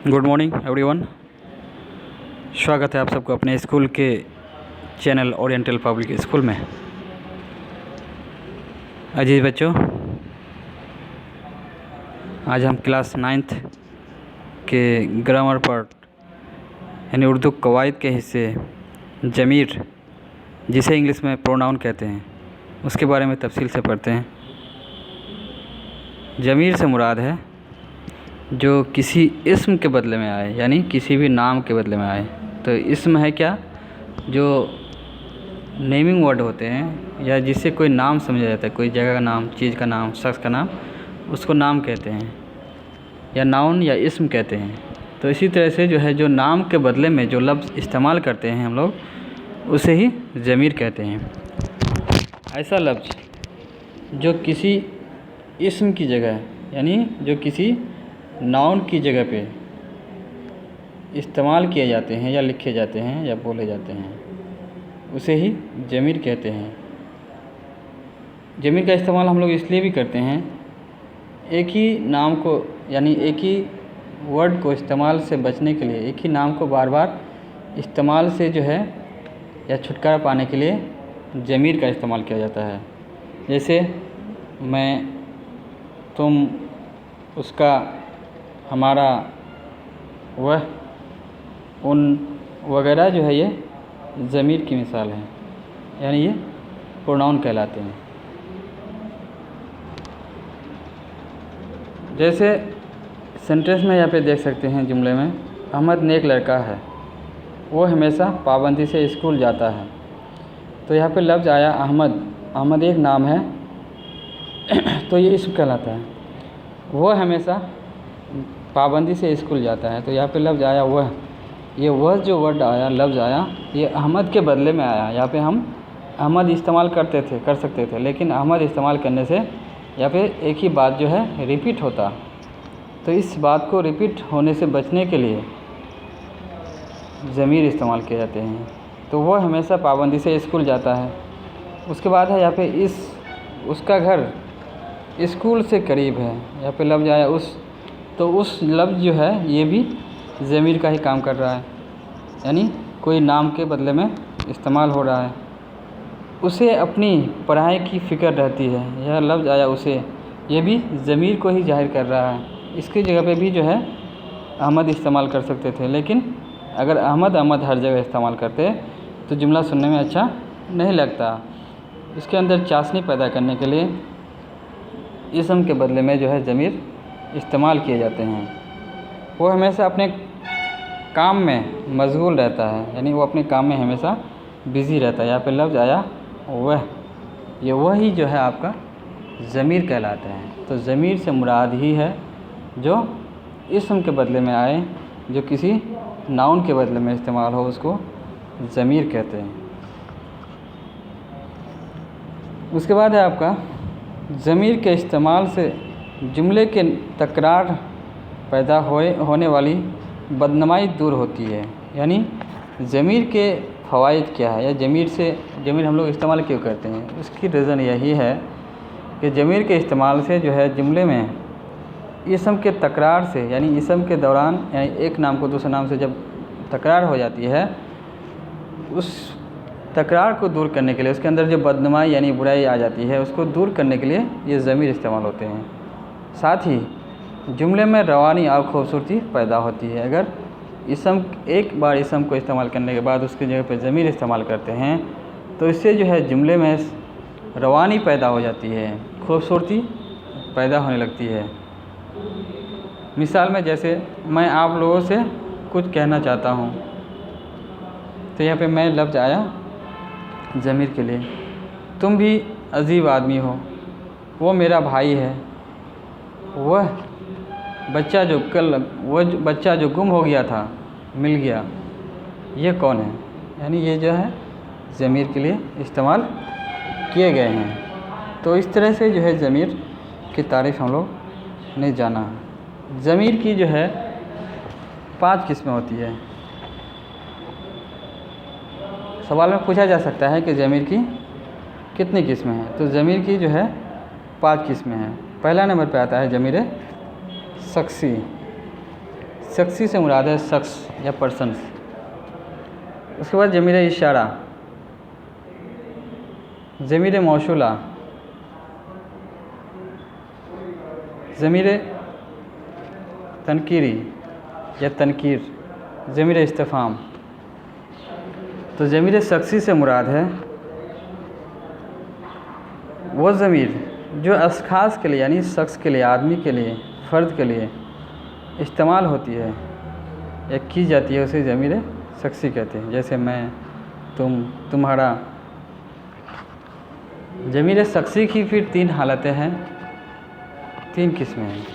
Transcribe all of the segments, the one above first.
Good morning everyone. स्वागत है आप सबको अपने स्कूल के चैनल ओरिएंटल पब्लिक स्कूल में। अजीज बच्चों, आज हम क्लास 9th के ग्रामर पार्ट यानी उर्दू कवायद के हिस्से ज़मीर, जिसे इंग्लिश में प्रोनाउन कहते हैं, उसके बारे में तफसील से पढ़ते हैं। ज़मीर से मुराद है जो किसी इस्म के बदले में आए, यानी किसी भी नाम के बदले में आए। तो इस्म है क्या, जो नेमिंग वर्ड होते हैं या जिससे कोई नाम समझा जाता है, कोई जगह का नाम, चीज़ का नाम, शख्स का नाम, उसको नाम कहते हैं या नाउन या इस्म कहते हैं। तो इसी तरह से जो है, जो नाम के बदले में जो लफ्ज़ इस्तेमाल करते हैं हम लोग, उसे ही ज़मीर कहते हैं। ऐसा लफ्ज़ जो किसी इस्म की जगह, यानी जो किसी नाउन की जगह पे इस्तेमाल किए जाते हैं या लिखे जाते हैं या बोले जाते हैं, उसे ही ज़मीर कहते हैं। ज़मीर का इस्तेमाल हम लोग इसलिए भी करते हैं, एक ही नाम को यानी एक ही वर्ड को इस्तेमाल से बचने के लिए, एक ही नाम को बार बार इस्तेमाल से जो है या छुटकारा पाने के लिए ज़मीर का इस्तेमाल किया जाता है। जैसे मैं, तुम, उसका, हमारा, वह, उन वगैरह जो है, ये ज़मीर की मिसाल है, यानी ये प्रोनाउन कहलाते हैं। जैसे सेंटेंस में यहाँ पे देख सकते हैं जुमले में, अहमद नेक लड़का है, वो हमेशा पाबंदी से स्कूल जाता है। तो यहाँ पे लफ्ज़ आया अहमद, अहमद एक नाम है तो ये इस्म कहलाता है। वो हमेशा पाबंदी से स्कूल जाता है, तो यहाँ पे लफ्ज़ आया वह। ये वह जो वर्ड आया, लफ्ज़ आया, ये अहमद के बदले में आया। यहाँ पे हम अहमद इस्तेमाल कर सकते थे, लेकिन अहमद इस्तेमाल करने से यहाँ पे एक ही बात जो है रिपीट होता। तो इस बात को रिपीट होने से बचने के लिए ज़मीर इस्तेमाल किए जाते हैं। तो वह हमेशा पाबंदी से स्कूल जाता है। उसके बाद है यहाँ पे उसका घर स्कूल से करीब है, यहाँ पे लफ्ज़ आया उस। तो उस लफ्ज़ जो है ये भी ज़मीर का ही काम कर रहा है, यानी कोई नाम के बदले में इस्तेमाल हो रहा है। उसे अपनी पढ़ाई की फ़िक्र रहती है, यह लफ्ज़ आया उसे, ये भी ज़मीर को ही जाहिर कर रहा है। इसकी जगह पे भी जो है अहमद इस्तेमाल कर सकते थे, लेकिन अगर अहमद हर जगह इस्तेमाल करते तो जुमला सुनने में अच्छा नहीं लगता। इसके अंदर चाशनी पैदा करने के लिए इस्म के बदले में जो है ज़मीर इस्तेमाल किए जाते हैं। वो हमेशा अपने काम में मशगूल रहता है, यानी वो अपने काम में हमेशा बिज़ी रहता है। यहाँ पे लफ्ज़ आया वह, ये वही जो है आपका ज़मीर कहलाता है। तो ज़मीर से मुराद ही है जो इस्म के बदले में आए, जो किसी नाउन के बदले में इस्तेमाल हो, उसको ज़मीर कहते हैं। उसके बाद है आपका ज़मीर के इस्तेमाल से जुमले के तकरार पैदा होने वाली बदनमाई दूर होती है। यानी ज़मीर के फ़वाइद क्या है, या ज़मीर हम लोग इस्तेमाल क्यों करते हैं, उसकी रीज़न यही है कि ज़मीर के इस्तेमाल से जो है जुमले में इस्म के तकरार से, यानी इस्म के दौरान, यानी एक नाम को दूसरे नाम से जब तकरार हो जाती है, उस तकरार को दूर करने के लिए, उसके अंदर जो बदनमाई यानी बुराई आ जाती है, उसको दूर करने के लिए ये ज़मीर इस्तेमाल होते हैं। साथ ही जुमले में रवानी और ख़ूबसूरती पैदा होती है। अगर एक बार इस्म को इस्तेमाल करने के बाद उसकी जगह पे ज़मीर इस्तेमाल करते हैं, तो इससे जो है जुमले में रवानी पैदा हो जाती है, खूबसूरती पैदा होने लगती है। मिसाल में, जैसे मैं आप लोगों से कुछ कहना चाहता हूँ, तो यहाँ पे मैं लफ्ज़ आया ज़मीर के लिए। तुम भी अजीब आदमी हो, वो मेरा भाई है, वह बच्चा जो गुम हो गया था मिल गया, ये कौन है। यानी ये जो है ज़मीर के लिए इस्तेमाल किए गए हैं। तो इस तरह से जो है ज़मीर की तारीफ़ हम लोग ने जाना। ज़मीर की जो है 5 किस्में होती है। सवाल में पूछा जा सकता है कि ज़मीर की कितनी किस्में हैं। तो ज़मीर की जो है 5 किस्में हैं। पहला नंबर पे आता है ज़मीर शख्सी। शख्सी से मुराद है शख्स या पर्सन्स। उसके बाद ज़मीर इशारा, ज़मीर मौसूला, ज़मीर तनकीरी या तनकीर, ज़मीर इस्तिफ़ाम। तो ज़मीर शख्सी से मुराद है वो ज़मीर जो अशख़ास के लिए यानी शख्स के लिए, आदमी के लिए, फ़र्द के लिए इस्तेमाल होती है या की जाती है, उसे ज़मीर शख्सी कहते हैं। जैसे मैं, तुम, तुम्हारा। ज़मीर शख्सी की फिर 3 हालतें हैं, 3 किस्में हैं।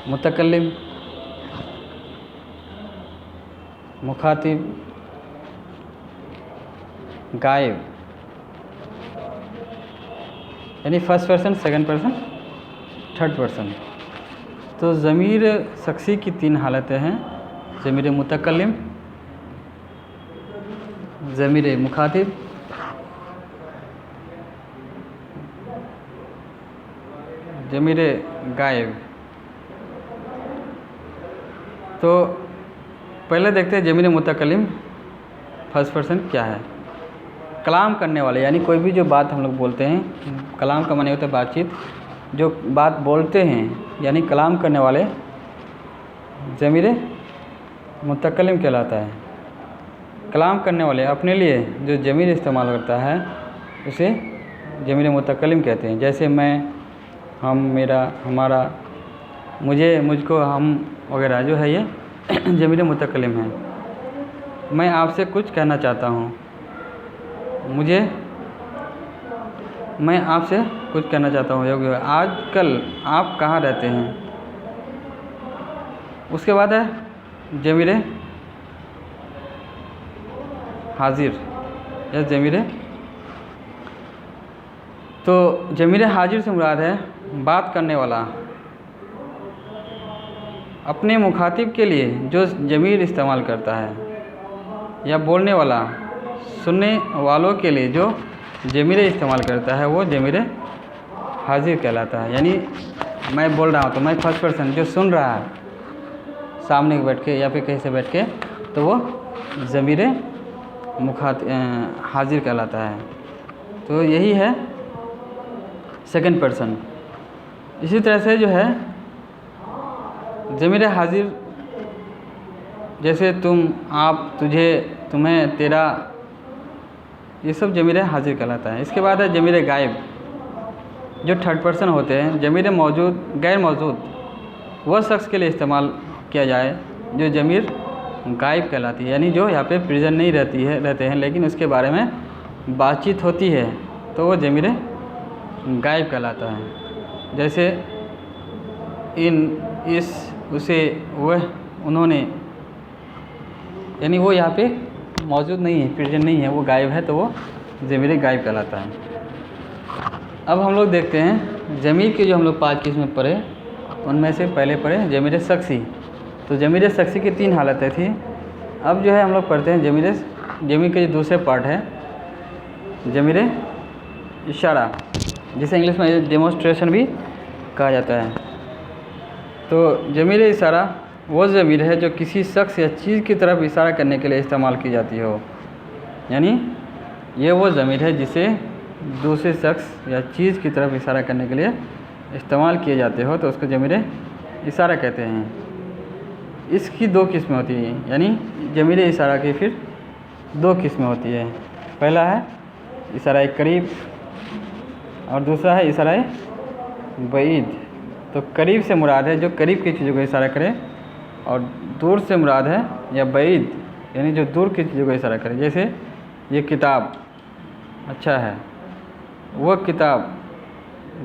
मुतकल्लिम, मुखातिब, गायब, यानी first person, second person, third person. तो ज़मीर शख्सी की 3 हालतें हैं, ज़मीर मुतकल्लिम, ज़मीर मुखातिब, ज़मीर गायब। तो पहले देखते हैं ज़मीर मुतकल्लिम, फर्स्ट पर्सन क्या है। कलाम करने वाले, यानी कोई भी जो बात हम लोग बोलते हैं, कलाम का माने होता है बातचीत, जो बात बोलते हैं यानी कलाम करने वाले ज़मीर मुतकल्लिम कहलाता है। कलाम करने वाले अपने लिए जो ज़मीर इस्तेमाल करता है उसे ज़मीर मुतकल्लिम कहते हैं। जैसे मैं, हम, मेरा, हमारा, मुझे, मुझको, हम वगैरह जो है ये ज़मीर मुतकल्लिम है। मैं आपसे कुछ कहना चाहता हूँ, मैं आपसे कुछ कहना चाहता हूँ, योग्य आजकल आप कहाँ रहते हैं। उसके बाद है ज़मीर हाजिर या ज़मीर। तो ज़मीर हाजिर से मुराद है बात करने वाला, अपने मुखातिब के लिए जो ज़मीर इस्तेमाल करता है, या बोलने वाला सुनने वालों के लिए जो ज़मीर इस्तेमाल करता है, वो ज़मीर हाजिर कहलाता है। यानी मैं बोल रहा हूँ तो मैं फर्स्ट पर्सन जो सुन रहा है सामने बैठ के या फिर कहीं से बैठ के, तो वो ज़मीर हाजिर कहलाता है। तो यही है सेकंड पर्सन। इसी तरह से जो है ज़मीर हाजिर, जैसे तुम, आप, तुझे, तुम्हें, तेरा, ये सब ज़मीर हाजिर कहलाता है। इसके बाद है ज़मीर गायब, जो थर्ड पर्सन होते हैं। ज़मीर मौजूद, गैर मौजूद, वह शख्स के लिए इस्तेमाल किया जाए जो ज़मीर गायब कहलाती है, यानी जो यहाँ पे प्रेजेंट नहीं रहते हैं लेकिन उसके बारे में बातचीत होती है, तो वो ज़मीर गायब कहलाता है। जैसे इन, इस, उसे, वह, उन्होंने, यानी वो यहाँ पे मौजूद नहीं है, प्रेजेंट नहीं है, वो गायब है, तो वो ज़मीर गायब कहलाता है। अब हम लोग देखते हैं ज़मीर के जो हम लोग 5 किस्में पढ़े, उनमें से पहले पढ़े ज़मीर शख्सी। तो ज़मीर शख्सी की 3 हालतें थी। अब जो है हम लोग पढ़ते हैं ज़मीर के जो दूसरे पार्ट है ज़मीर इशारा, जिसे इंग्लिश में डेमोस्ट्रेशन भी कहा जाता है। तो ज़मीर इशारा वो ज़मीर है जो किसी शख्स या चीज़ की तरफ इशारा करने के लिए इस्तेमाल की जाती हो, यानी ये वो ज़मीर है जिसे दूसरे शख्स या चीज़ की तरफ इशारा करने के लिए इस्तेमाल किए जाते हो, तो उसको ज़मीर इशारा कहते हैं। इसकी 2 किस्में होती हैं, यानी ज़मीर इशारा की फिर 2 किस्में होती है। पहला है इशारा करीब और दूसरा है इशारा बईद। तो करीब से मुराद है जो करीब की चीज़ों को इशारा करे, और दूर से मुराद है या बईद, यानी जो दूर की चीज़ों को इशारा करे। जैसे ये किताब अच्छा है, वो किताब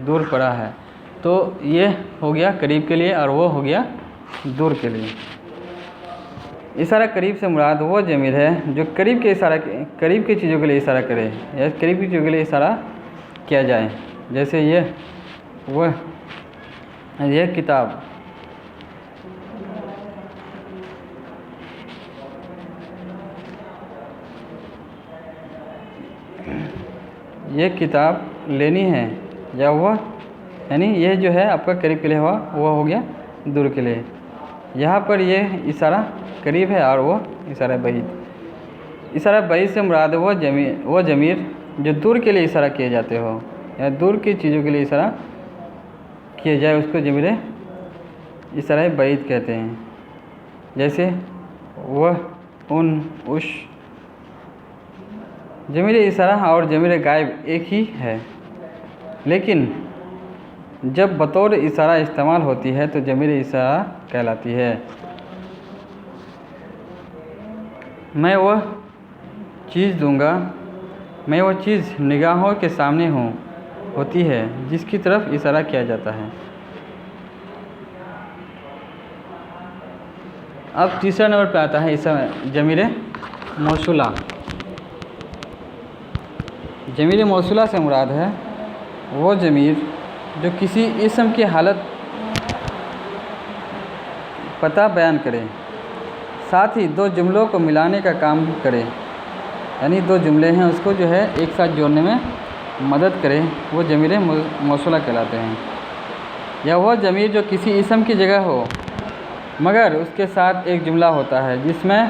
दूर पड़ा है, तो ये हो गया करीब के लिए और वो हो गया दूर के लिए। इशारा करीब से मुराद वो ज़मीर है जो करीब की चीज़ों के लिए इशारा करे या करीब की चीज़ों के लिए इशारा किया जाए। जैसे ये किताब, ये किताब लेनी है, या वह, यानी ये जो है आपका करीब के लिए हुआ, वो हो गया दूर के लिए। यहाँ पर ये इशारा करीब है और वो इशारा बईद। इशारा बईद से मुराद वो ज़मीर जो दूर के लिए इशारा किए जाते हो या दूर की चीज़ों के लिए इशारा किए जाए उसको ज़मीर इशारा बईद कहते हैं। जैसे वह, उन, उश। ज़मीर इशारा और ज़मीर गायब एक ही है, लेकिन जब बतौर इशारा इस्तेमाल होती है तो ज़मीर इशारा कहलाती है। मैं वह चीज़ दूंगा, मैं वह चीज़ निगाहों के सामने होती है जिसकी तरफ इशारा किया जाता है। अब तीसरा नंबर पे आता है ज़मीर मौसूला। ज़मीर मौसूला से मुराद है वो ज़मीर जो किसी इस्म की हालत पता बयान करे, साथ ही दो जुमलों को मिलाने का काम करे, यानी दो जुमले हैं उसको जो है एक साथ जोड़ने में मदद करे, वो ज़मीर मौसूला कहलाते हैं। या वह ज़मीर जो किसी इस्म की जगह हो मगर उसके साथ एक जुमला होता है जिसमें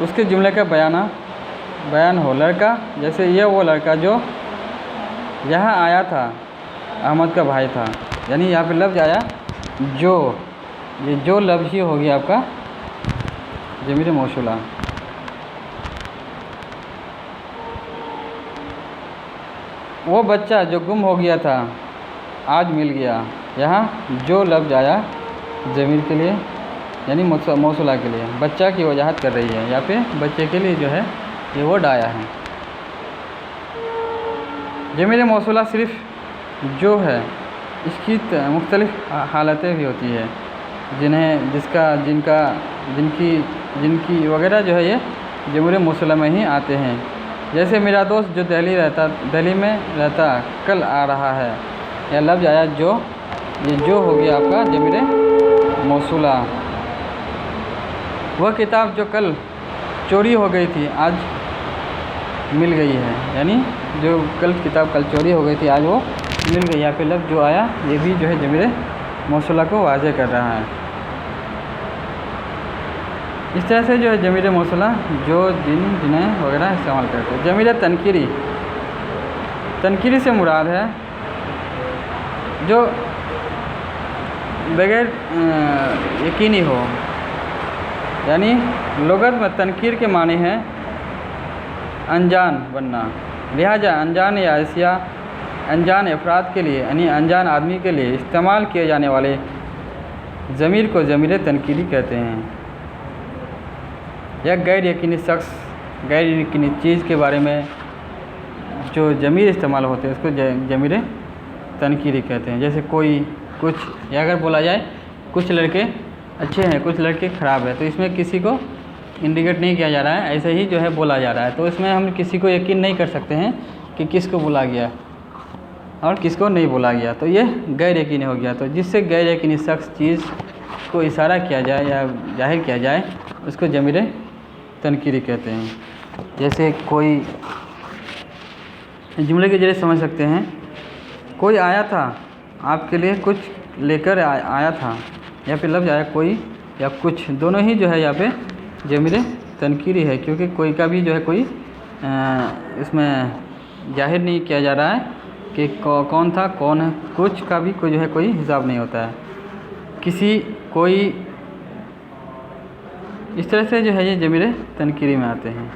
उसके जुमले का बयान हो। लड़का, जैसे ये वो लड़का जो यहाँ आया था अहमद का भाई था, यानी यहाँ पे लफ्ज़ आया जो, ये जो लफ्ज़ ही हो गया आपका ज़मीर मौसूला। वो बच्चा जो गुम हो गया था आज मिल गया, यहाँ जो लफ्ज़ आया ज़मीर के लिए यानी मौसूला के लिए, बच्चा की वजाहत कर रही है। यहाँ पे बच्चे के लिए जो है ये वर्ड आया है। ज़मीर मौसूला सिर्फ जो है इसकी मुख्तलिफ हालतें भी होती है जिनकी वगैरह जो है ये ज़मीर मौसूला में ही आते हैं। जैसे मेरा दोस्त जो दिल्ली में रहता कल आ रहा है, यह लफ्ज़ आया जो, ये जो हो गया आपका ज़मीर मौसूला। वह किताब जो कल चोरी हो गई थी आज मिल गई है, यानी जो किताब कल चोरी हो गई थी आज वो मिल गई। यहाँ पे लफ्ज़ जो आया ये भी जो है ज़मीर मौसूला को वाज़े कर रहा है। इस तरह से जो है ज़मीर मौसूला जो जिन्हें वगैरह इस्तेमाल करते हैं। ज़मीर तनकीरी से मुराद है जो बगैर यकीनी हो, यानी लुगत में तनकीर के माने हैं अनजान बनना। लिहाजा अनजान या अशिया, अनजान अफराद के लिए यानी अनजान आदमी के लिए इस्तेमाल किए जाने वाले ज़मीर को ज़मीर तनकीरी कहते हैं। या गैर यकीनी शख्स, गैर यकीनी चीज़ के बारे में जो ज़मीर इस्तेमाल होते हैं उसको ज़मीर तनकीरी कहते हैं। जैसे कोई, कुछ, या अगर बोला जाए कुछ लड़के अच्छे हैं कुछ लड़के ख़राब है, तो इसमें किसी को इंडिकेट नहीं किया जा रहा है, ऐसे ही जो है बोला जा रहा है। तो इसमें हम किसी को यकीन नहीं कर सकते हैं कि किसको बोला गया और किसको नहीं बोला गया, तो ये गैर यकीनी हो गया। तो जिससे गैर यकीनी शख्स चीज़ को इशारा किया जाए या जाहिर किया जाए उसको ज़मीर तनकीरी कहते हैं। जैसे कोई जुमले के जरिए समझ सकते हैं, कोई आया था आपके लिए कुछ लेकर आया था, यहाँ पे लफ्ज़ आया कोई या कुछ, दोनों ही जो है यहाँ पे ज़मीर तनकीरी है, क्योंकि कोई का भी जो है कोई इसमें जाहिर नहीं किया जा रहा है कि कौन था कौन है। कुछ का भी कोई जो है कोई हिसाब नहीं होता है, किसी कोई, इस तरह से जो है ये ज़मीर तनकीरी में आते हैं।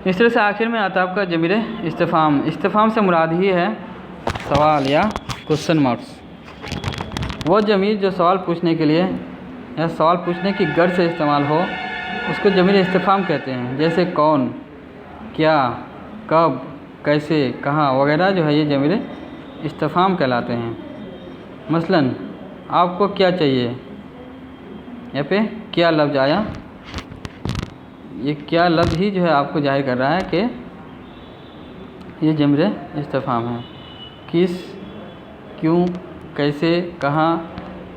इस तरह से आखिर में आता है आपका ज़मीर इस्तिफ़ाम। इस्तिफ़ाम से मुराद ही है सवाल या क्वेश्चन मार्क्स। वो ज़मीर जो सवाल पूछने के लिए या सवाल पूछने की गर्ज से इस्तेमाल हो उसको ज़मीर इस्तिफ़ाम कहते हैं। जैसे कौन, क्या, कब, कैसे, कहाँ वगैरह जो है ये ज़मीर इस्तिफ़ाम कहलाते हैं। मसलन आपको क्या चाहिए, यहाँ पे क्या लफ्ज़ आया, ये क्या लफ्ज़ ही जो है आपको जाहिर कर रहा है कि ये ज़मीर इस्तिफ़ाम है। किस, क्यों, कैसे, कहाँ,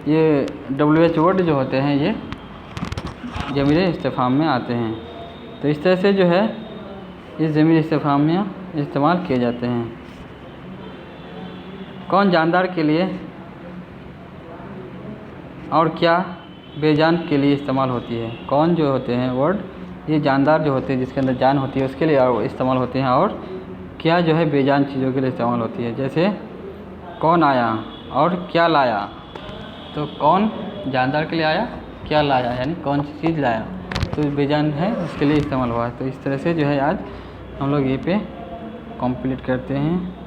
ये WH वर्ड जो होते हैं ये ज़मीर इस्तिफ़ाम में आते हैं। तो इस तरह से जो है इस ज़मीर इस्तिफ़ाम में इस्तेमाल किए जाते हैं। कौन जानदार के लिए और क्या बेजान के लिए इस्तेमाल होती है। कौन जो होते हैं वर्ड, ये जानदार जो होते हैं जिसके अंदर जान होती है उसके लिए इस्तेमाल होते हैं, और क्या जो है बेजान चीज़ों के लिए इस्तेमाल होती है। जैसे कौन आया और क्या लाया। तो कौन जानदार के लिए आया, क्या लाया यानी कौन सी चीज़ लाया, तो बेजान है उसके लिए इस्तेमाल हुआ है। तो इस तरह से जो है आज हम लोग ये पे कंप्लीट करते हैं।